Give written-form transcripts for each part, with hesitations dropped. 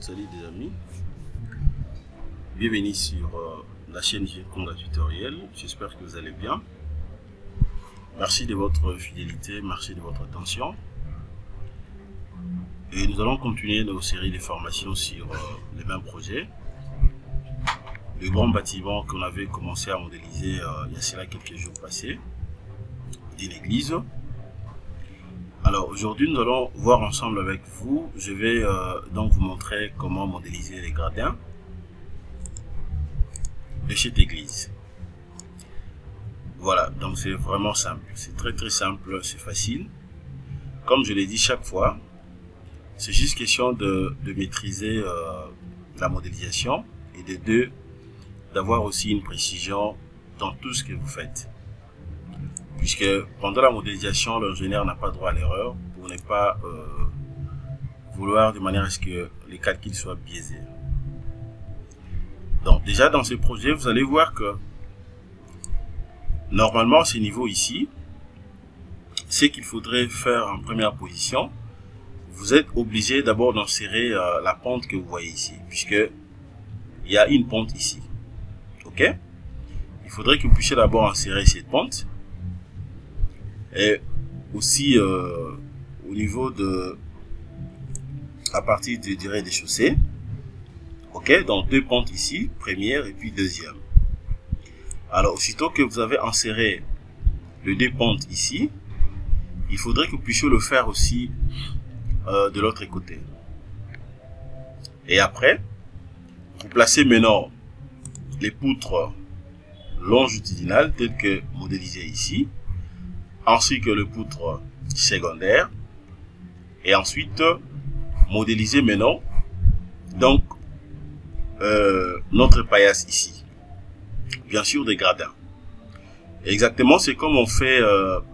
Salut les amis, bienvenue sur la chaîne Konga Tutoriel. J'espère que vous allez bien. Merci de votre fidélité, merci de votre attention. Et nous allons continuer nos séries de formations sur les mêmes projets. Le grand bâtiment qu'on avait commencé à modéliser il y a cela quelques jours passés, d'une église. Alors aujourd'hui nous allons voir ensemble avec vous, je vais donc vous montrer comment modéliser les gradins de cette église. Voilà, donc c'est vraiment simple, c'est très simple, c'est facile. Comme je l'ai dit chaque fois, c'est juste question de maîtriser la modélisation et d'avoir aussi une précision dans tout ce que vous faites. Puisque pendant la modélisation, l'ingénieur n'a pas droit à l'erreur pour ne pas vouloir de manière à ce que les calculs soient biaisés. Donc déjà dans ce projet, vous allez voir que normalement ce niveau ici, c'est qu'il faudrait faire en première position. Vous êtes obligé d'abord d'insérer la pente que vous voyez ici, puisque il y a une pente ici. Ok? Il faudrait que vous puissiez d'abord insérer cette pente. Et aussi au niveau de à partir de durée des chaussées, ok, donc deux pentes ici, première et puis deuxième. Alors aussitôt que vous avez inséré les deux pentes ici, il faudrait que vous puissiez le faire aussi de l'autre côté. Et après, vous placez maintenant les poutres longitudinales telles que modélisées ici, ainsi que le poutre secondaire, et ensuite modéliser maintenant donc notre paillasse ici, bien sûr des gradins. Exactement, c'est comme on fait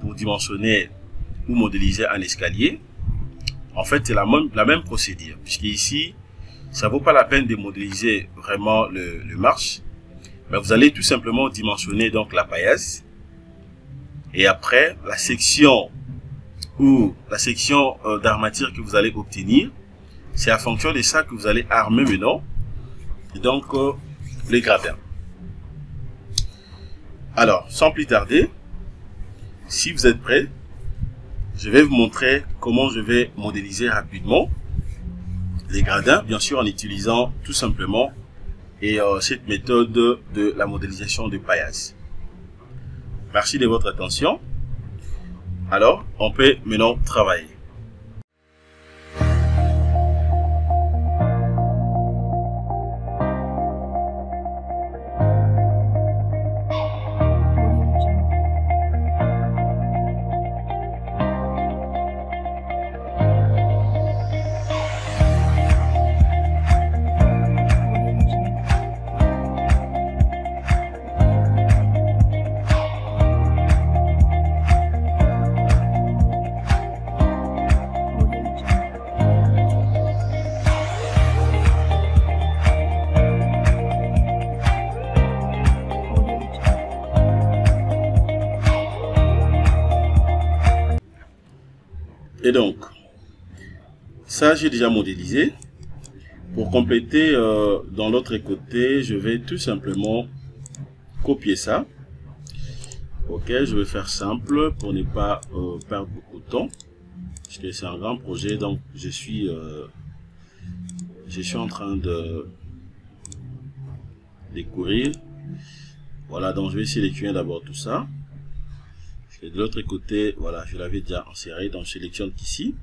pour dimensionner ou modéliser un escalier. En fait, c'est la même procédure, puisque ici ça vaut pas la peine de modéliser vraiment le marche, mais vous allez tout simplement dimensionner donc la paillasse. Et après, la section d'armature que vous allez obtenir, c'est à fonction de ça que vous allez armer maintenant. Et donc, les gradins. Alors, sans plus tarder, si vous êtes prêts, je vais vous montrer comment je vais modéliser rapidement les gradins, bien sûr en utilisant tout simplement cette méthode de la modélisation de paillasse. Merci de votre attention. Alors, on peut maintenant travailler. Et donc, ça j'ai déjà modélisé. Pour compléter, dans l'autre côté, je vais tout simplement copier ça. Ok, je vais faire simple pour ne pas perdre beaucoup de temps. Parce que c'est un grand projet, donc je suis en train de découvrir. Voilà, donc je vais sélectionner d'abord tout ça. Et de l'autre côté, voilà, je l'avais déjà inséré, donc je sélectionne ici.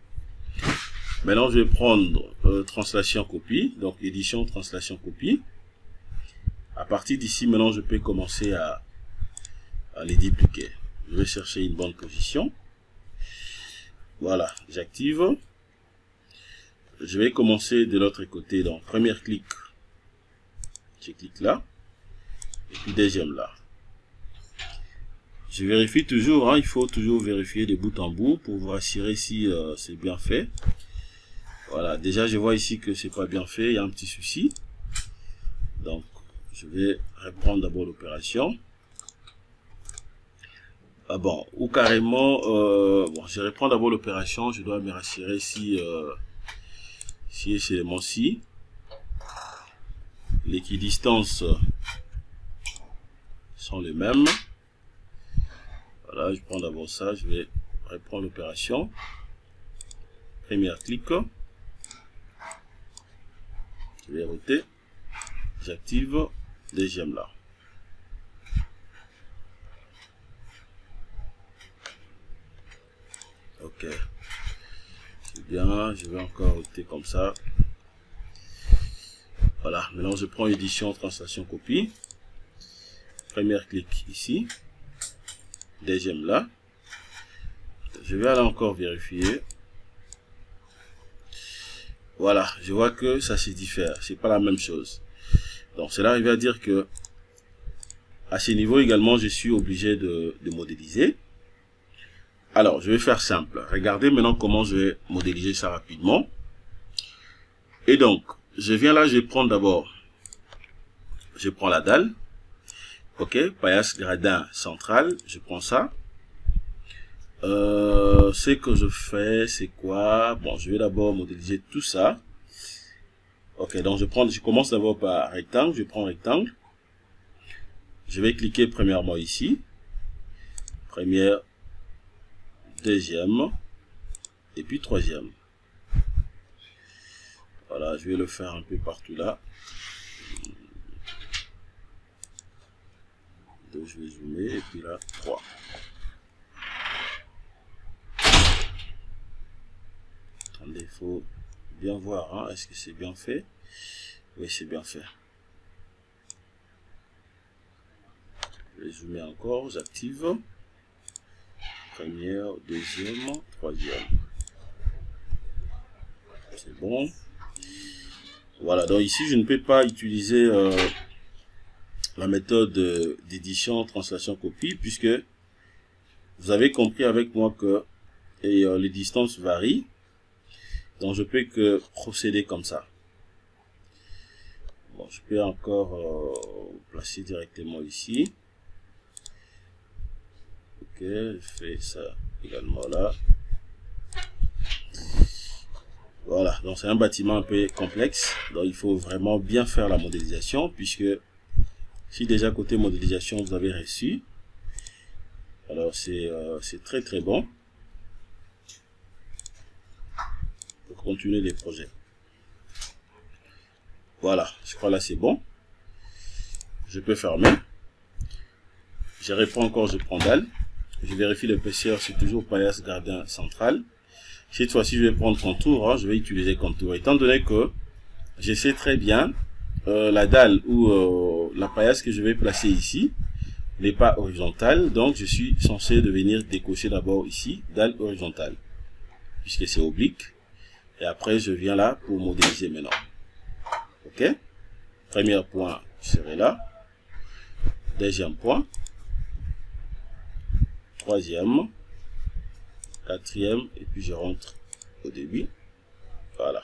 Maintenant, je vais prendre translation copie, donc édition, translation copie. À partir d'ici, maintenant, je peux commencer à les dupliquer. Je vais chercher une bonne position. Voilà, j'active. Je vais commencer de l'autre côté, donc premier clic, je clique là, et puis deuxième là. Je vérifie toujours, hein, il faut toujours vérifier de bout en bout pour vous rassurer si c'est bien fait. Voilà, déjà je vois ici que c'est pas bien fait, il y a un petit souci. Donc, je vais reprendre d'abord l'opération. Ah bon, ou carrément, bon, je reprends d'abord l'opération, je dois me rassurer si c'est mon si. l'équidistances sont les mêmes. Voilà, je prends d'abord ça, je vais reprendre l'opération. Premier clic, je vais router, j'active, deuxième là. Ok, c'est bien, je vais encore router comme ça. Voilà, maintenant je prends édition, translation, copie. Premier clic ici, deuxième là. Je vais aller encore vérifier. Voilà, je vois que ça se diffère, c'est pas la même chose. Donc cela arrive à dire que à ce niveau également, je suis obligé de modéliser. Alors, je vais faire simple. Regardez maintenant comment je vais modéliser ça rapidement. Et donc, je viens là, je prends d'abord, je prends la dalle. Ok, paillasse gradin central, je prends ça. Ce que je fais, c'est quoi? Bon, je vais d'abord modéliser tout ça. Ok, donc je commence d'abord par rectangle, je prends rectangle. Je vais cliquer premièrement ici. Première, deuxième, et puis troisième. Voilà, je vais le faire un peu partout là. Donc, je vais zoomer, et puis là, 3. Attendez, il faut bien voir, hein, est-ce que c'est bien fait? Oui, c'est bien fait. Je vais zoomer encore, j'active. Première, deuxième, troisième. C'est bon. Voilà, donc ici, je ne peux pas utiliser la méthode d'édition, translation, copie, puisque vous avez compris avec moi que les distances varient. Donc, je peux que procéder comme ça. Bon, je peux encore placer directement ici. Ok, je fais ça également là. Voilà, donc c'est un bâtiment un peu complexe. Donc, il faut vraiment bien faire la modélisation, puisque si déjà côté modélisation, vous avez reçu, alors c'est très très bon pour continuer les projets. Voilà, je crois là c'est bon. Je peux fermer. Je reprends encore, je prends dalle. Je vérifie l'épaisseur, c'est toujours paillasse gradin central. Cette fois-ci, je vais prendre contour, hein, je vais utiliser contour. Étant donné que je sais très bien la dalle ou la paillasse que je vais placer ici n'est pas horizontale, donc je suis censé de venir décocher d'abord ici, dalle horizontale, puisque c'est oblique. Et après, je viens là pour modéliser maintenant. Ok? Premier point, je serai là. Deuxième point. Troisième. Quatrième. Et puis je rentre au début. Voilà.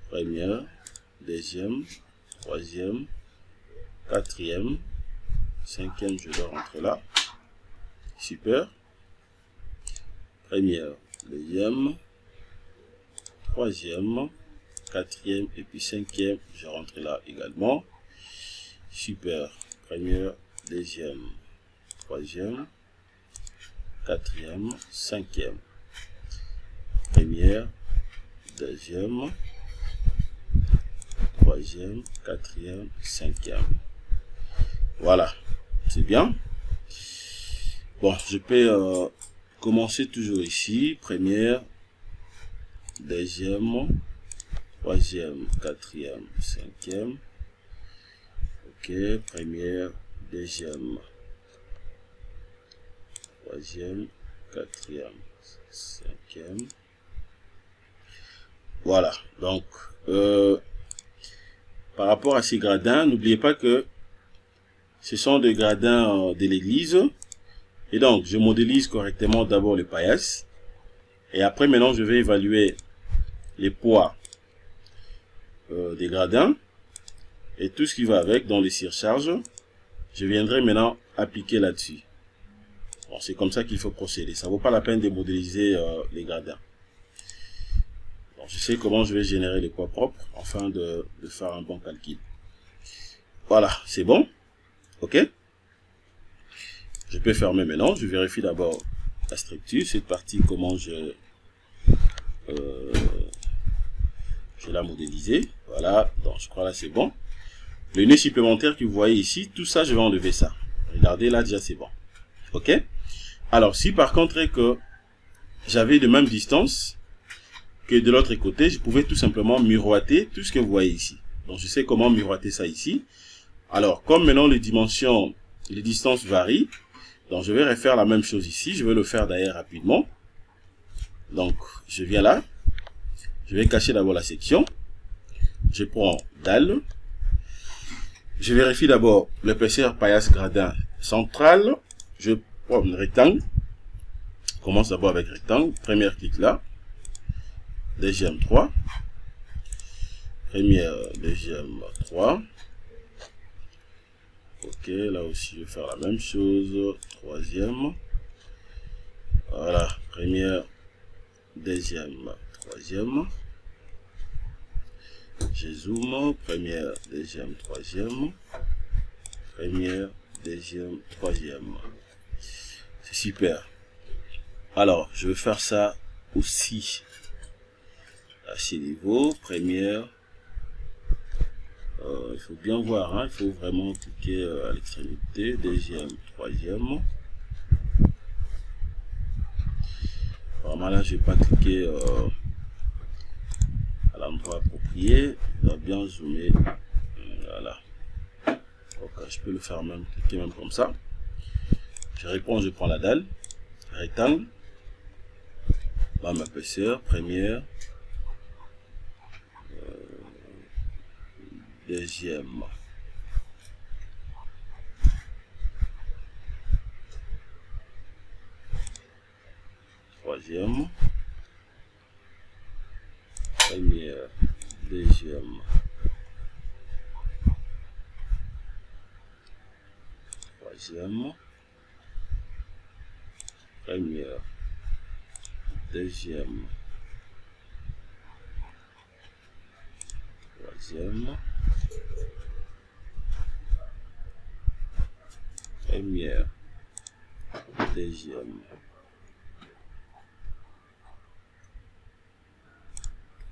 Première. Deuxième. Troisième. Quatrième. Cinquième, je dois rentrer là. Super. Première. Deuxième. Troisième. Quatrième et puis cinquième, je rentre là également. Super. Première, deuxième, troisième, quatrième, cinquième. Première, deuxième, troisième, quatrième, cinquième. Voilà, c'est bien. Bon, je peux commencer toujours ici. Première, deuxième, troisième, quatrième, cinquième. Ok, première, deuxième, troisième, quatrième, cinquième. Voilà, donc par rapport à ces gradins, n'oubliez pas que ce sont des gradins de l'église. Et donc, je modélise correctement d'abord les paillasses. Et après, maintenant, je vais évaluer les poids des gradins et tout ce qui va avec dans les surcharges. Je viendrai maintenant appliquer là-dessus. Bon, c'est comme ça qu'il faut procéder. Ça vaut pas la peine de modéliser les gradins. Donc, je sais comment je vais générer les poids propres afin de faire un bon calcul. Voilà, c'est bon. Ok. Je peux fermer maintenant. Je vérifie d'abord la structure, cette partie, comment je la modéliser. Voilà, donc je crois là c'est bon. Le nœud supplémentaire que vous voyez ici, tout ça, je vais enlever ça. Regardez, là déjà c'est bon. Ok. Alors, si par contre que j'avais de même distance que de l'autre côté, je pouvais tout simplement miroiter tout ce que vous voyez ici. Donc, je sais comment miroiter ça ici. Alors, comme maintenant les dimensions, les distances varient, donc je vais refaire la même chose ici. Je vais le faire d'ailleurs rapidement. Donc, je viens là. Je vais cacher d'abord la section. Je prends dalle. Je vérifie d'abord l'épaisseur paillasse gradin central. Je prends un rectangle. Je commence d'abord avec rectangle. Première clic là. Deuxième 3. Première, deuxième 3. Ok, là aussi je vais faire la même chose. Troisième. Voilà, première, deuxième, troisième. Je zoome. Première, deuxième, troisième. Première, deuxième, troisième. C'est super. Alors, je vais faire ça aussi à ce niveau. Première. Il faut bien voir, hein, il faut vraiment cliquer à l'extrémité. Deuxième, troisième. Vraiment là, je vais pas cliquer à l'endroit approprié. Je dois bien zoomer. Voilà. Donc, je peux le faire même, cliquer même comme ça. Je réponds, je prends la dalle. Rectangle. Bam, épaisseur. Première. Deuxième. Troisième. Première. Deuxième. Troisième. Première. Deuxième. Troisième. Première. Deuxième.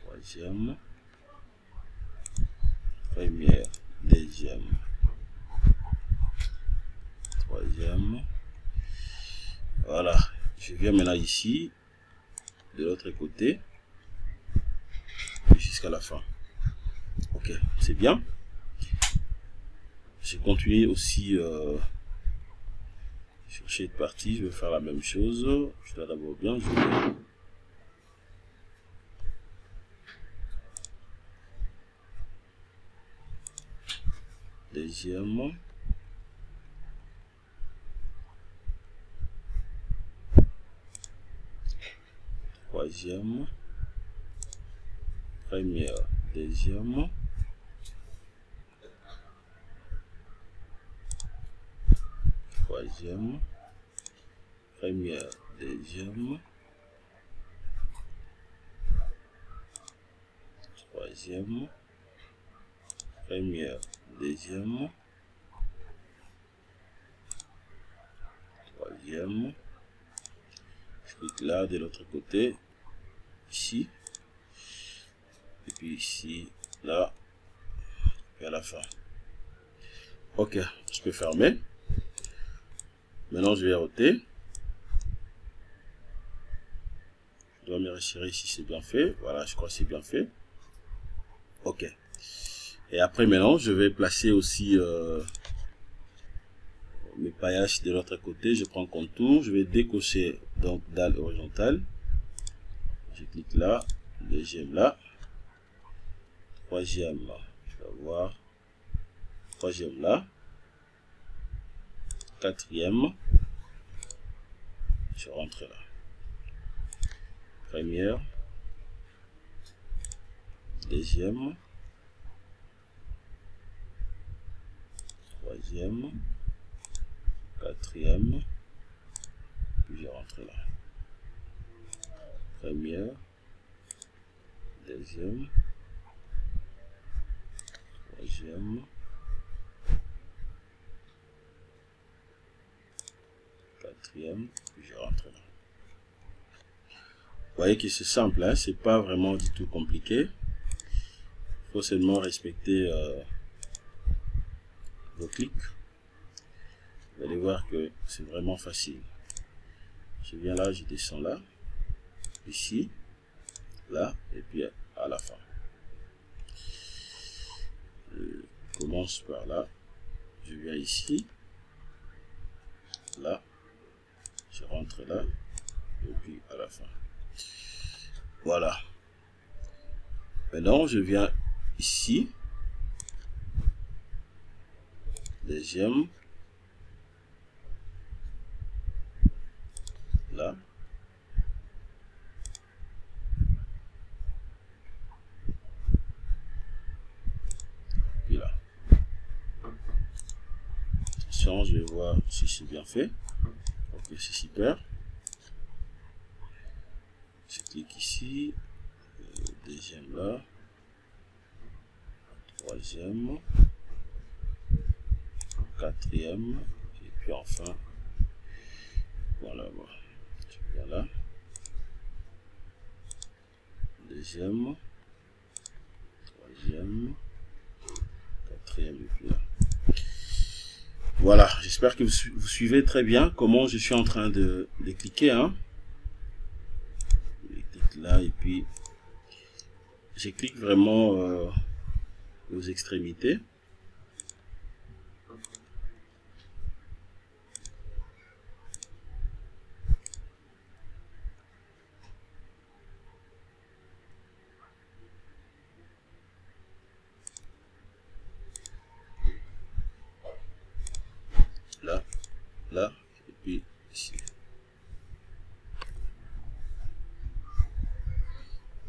Troisième. Première. Deuxième. Troisième. Voilà. Je viens maintenant ici, de l'autre côté, jusqu'à la fin. Ok, c'est bien. J'ai continué aussi sur cette partie. Je vais faire la même chose. Je dois d'abord bien zoomer. Deuxième. Troisième. Première. Deuxième. Troisième. Première. Deuxième. Troisième. Première. Deuxième. Troisième. Je clique là de l'autre côté. Ici. Et puis ici. Là. Et à la fin. Ok. Je peux fermer. Maintenant, je vais roter. Je dois me resserrer si c'est bien fait. Voilà, je crois que c'est bien fait. Ok. Et après, maintenant, je vais placer aussi mes paillages de l'autre côté. Je prends contour. Je vais décocher donc dalle horizontale. Je clique là. Deuxième là. Troisième. Je vais voir. Troisième là. Quatrième. Je rentre là. Première. Deuxième. Troisième. Quatrième. Puis je rentre là. Première. Deuxième. Troisième. quatrième, puis je rentre là. Vous voyez que c'est simple, hein? C'est pas vraiment du tout compliqué. Il faut seulement respecter vos clics. Vous allez voir que c'est vraiment facile. Je viens là, je descends là, ici, là, et puis à la fin. Je commence par là, je viens ici, là, je rentre là, et puis à la fin. Voilà. Maintenant, je viens ici, deuxième, là, puis là. Attention, je vais voir si c'est bien fait. Ok, c'est super. Je clique ici, deuxième là, troisième, quatrième, et puis enfin, voilà, voilà. Je viens là, deuxième, troisième, quatrième, et puis là. Voilà, j'espère que vous suivez très bien comment je suis en train de cliquer, hein. Je clique là, et puis je clique vraiment aux extrémités. Là, là, et puis ici.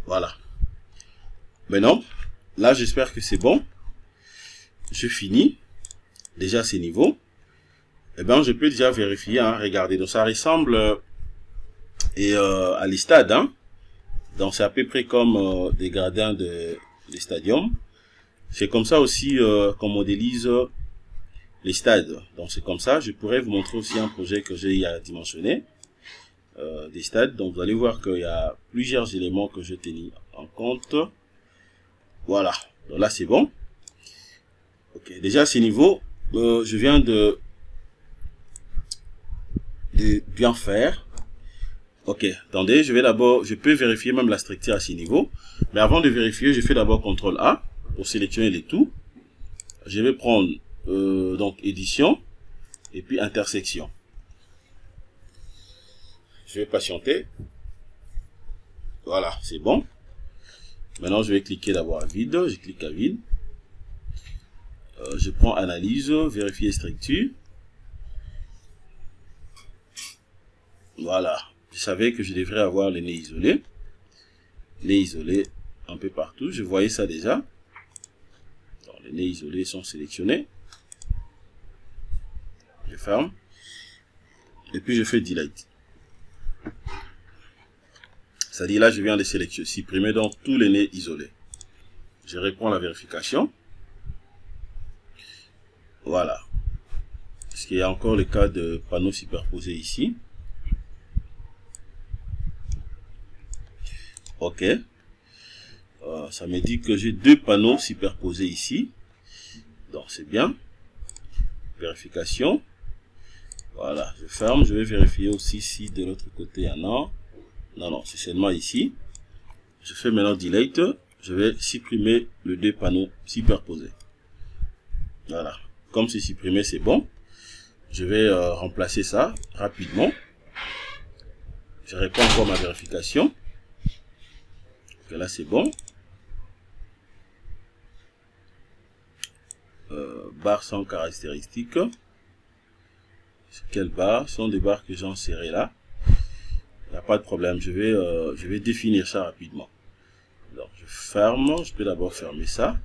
Voilà. Maintenant, là, j'espère que c'est bon. Je finis. Déjà, ces niveaux. Eh bien, je peux déjà vérifier, hein. Regardez, donc ça ressemble à les stades, hein. Donc, c'est à peu près comme des gradins des stadiums. C'est comme ça aussi qu'on modélise les stades. Donc, c'est comme ça. Je pourrais vous montrer aussi un projet que j'ai à dimensionner des stades. Donc, vous allez voir qu'il y a plusieurs éléments que je tenais en compte. Voilà. Donc là, c'est bon. Ok. Déjà, à ces niveaux, je viens de bien faire. Ok. Attendez, je peux vérifier même la structure à ces niveaux. Mais avant de vérifier, je fais d'abord CTRL A pour sélectionner les tout. Je vais prendre donc édition et puis intersection. Je vais patienter. Voilà, c'est bon. Maintenant, je vais cliquer d'abord à vide. Je clique à vide. Je prends analyse, vérifier structure. Voilà. Je savais que je devrais avoir les nez isolés. Nez isolés un peu partout. Je voyais ça déjà. Donc, les nez isolés sont sélectionnés. Je ferme. Et puis je fais delete. C'est-à-dire là, je viens de sélectionner, supprimer donc tous les nez isolés. Je reprends la vérification. Voilà. Parce qu'il y a encore le cas de panneaux superposés ici. Ok. Ça me dit que j'ai deux panneaux superposés ici. Donc c'est bien. Vérification. Voilà. Je ferme. Je vais vérifier aussi si de l'autre côté il y en a. Non, non, c'est seulement ici. Je fais maintenant delete. Je vais supprimer les deux panneaux superposés. Voilà. Comme c'est supprimé, c'est bon. Je vais remplacer ça rapidement. Je réponds encore à ma vérification. Ok, là c'est bon. Barres sans caractéristiques. Quelles barres sont des barres que j'ai insérées là? Il n'y a pas de problème. Je vais définir ça rapidement. Donc je ferme. Je peux d'abord fermer ça.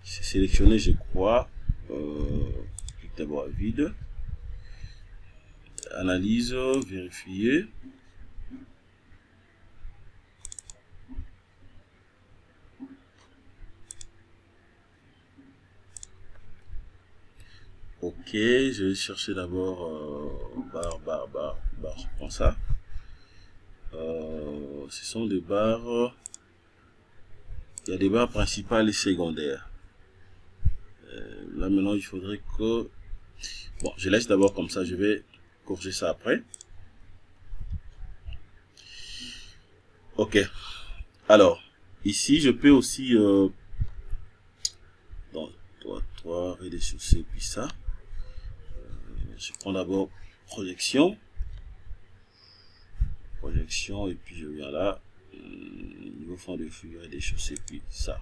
C'est sélectionné, je crois. Clique d'abord à vide. Analyse, vérifier. Ok, je vais chercher d'abord Alors, je prends ça. Ce sont des barres. Il y a des barres principales et secondaires. Là, maintenant, il faudrait que... Bon, je laisse d'abord comme ça. Je vais corriger ça après. Ok. Alors, ici, je peux aussi... dans 3, rez-de-chaussée, puis ça. Je prends d'abord projection. Projection, et puis je viens là. Niveau fond de figure et des chaussées, puis ça.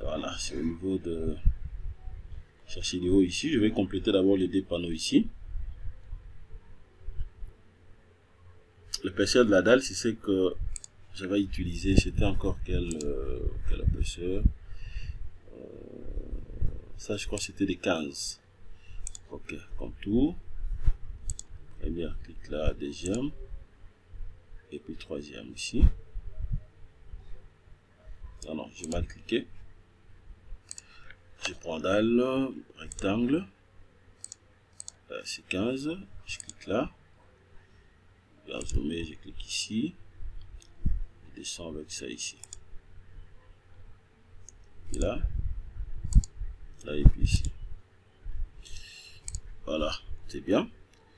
Voilà, c'est au niveau de chercher niveau ici. Je vais compléter d'abord les deux panneaux ici. Le L'épaisseur de la dalle, c'est ce que j'avais utilisé. C'était encore quelle épaisseur? Ça, je crois que c'était des 15. Ok, contour. Et bien, clique là, deuxième. Et puis troisième ici. Non, non, j'ai mal cliqué. Je prends dalle, rectangle. C'est 15. Je clique là. Bien zoomé, je clique ici. Je descends avec ça ici. Et là. Là et puis ici. Voilà, c'est bien.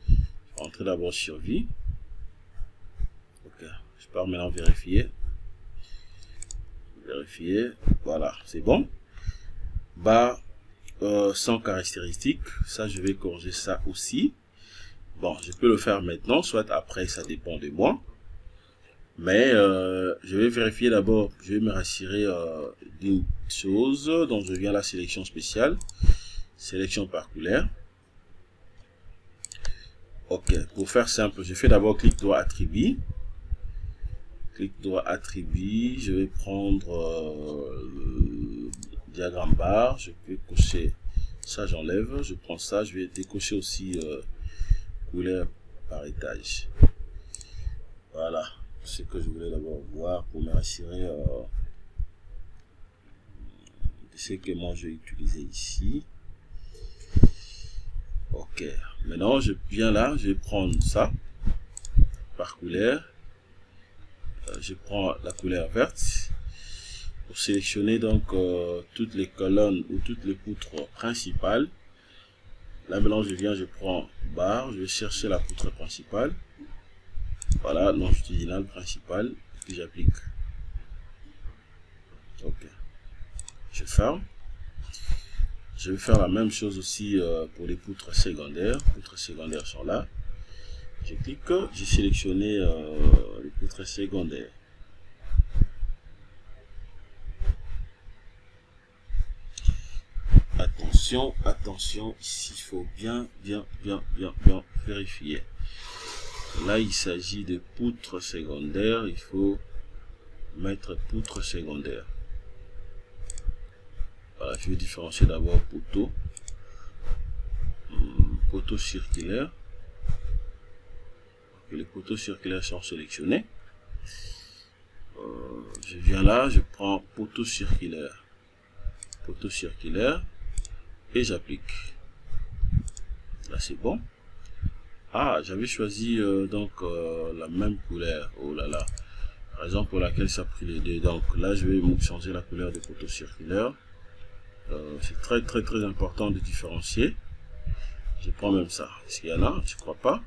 Je vais rentrer d'abord sur vie. Ok, je pars maintenant vérifier. Vérifier. Voilà, c'est bon. Barre sans caractéristiques. Ça, je vais corriger ça aussi. Bon, je peux le faire maintenant, soit après, ça dépend de moi. Mais je vais vérifier d'abord, je vais me rassurer d'une chose. Donc, je viens à la sélection spéciale. Sélection parcoulaire. Ok, pour faire simple, je fais d'abord clic droit attribut. Clic droit attribut, je vais prendre le diagramme barre. Je peux cocher ça, j'enlève. Je prends ça, je vais décocher aussi couleur par étage. Voilà, c'est ce que je voulais d'abord voir pour me rassurer de ce que moi je vais utiliser ici. Ok, maintenant je viens là, je vais prendre ça par couleur. Je prends la couleur verte pour sélectionner donc toutes les colonnes ou toutes les poutres principales. Là maintenant je viens, je prends barre, je vais chercher la poutre principale. Voilà, longitudinale principale, puis j'applique. Ok, je ferme. Je vais faire la même chose aussi pour les poutres secondaires. Les poutres secondaires sont là. Je clique, j'ai sélectionné les poutres secondaires. Attention, attention, ici il faut bien vérifier. Là il s'agit de poutres secondaires, il faut mettre poutres secondaires. Voilà, je vais différencier d'abord poteau, poteau circulaire. Les poteaux circulaires sont sélectionnés. Je viens là, je prends poteau circulaire, et j'applique. Là c'est bon. Ah, j'avais choisi donc la même couleur. Oh là là, raison pour laquelle ça a pris les deux. Donc là je vais changer la couleur des poteaux circulaires. C'est très important de différencier. Je prends même ça. Est-ce qu'il y en a? Je crois pas.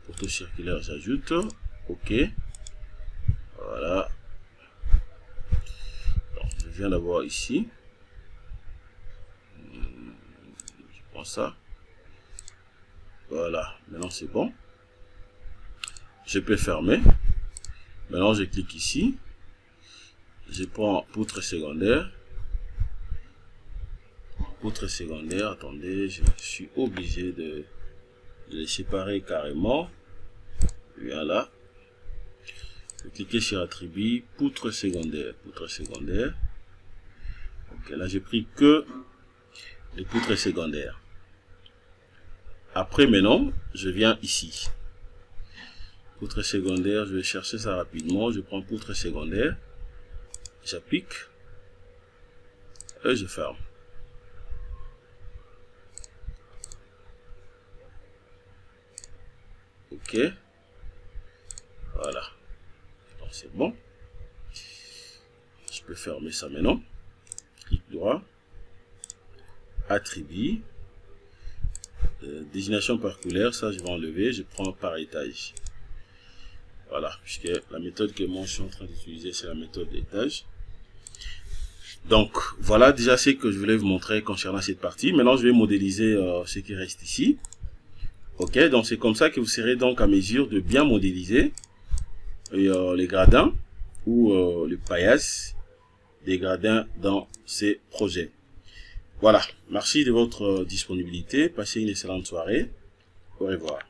Poteau circulaire, j'ajoute. Ok. Voilà. Donc, je viens d'avoir ici. Je prends ça. Voilà. Maintenant, c'est bon. Je peux fermer. Maintenant, je clique ici. Je prends poutre secondaire. Poutre secondaire. Attendez, je suis obligé de les séparer carrément. Voilà. Je clique sur attribut, poutre secondaire. Poutre secondaire. Ok, là, j'ai pris que les poutres secondaires. Après, maintenant, je viens ici. Poutre secondaire, je vais chercher ça rapidement. Je prends poutre secondaire. J'applique. Et je ferme. OK. Voilà. Donc c'est bon. Je peux fermer ça maintenant. Clic droit. Attribut. Désignation par couleur, ça je vais enlever. Je prends par étage. Voilà, puisque la méthode que moi je suis en train d'utiliser, c'est la méthode d'étage. Donc voilà déjà ce que je voulais vous montrer concernant cette partie. Maintenant je vais modéliser ce qui reste ici. OK, donc c'est comme ça que vous serez donc à mesure de bien modéliser les gradins ou le paillasses des gradins dans ces projets. Voilà, merci de votre disponibilité. Passez une excellente soirée. Au revoir.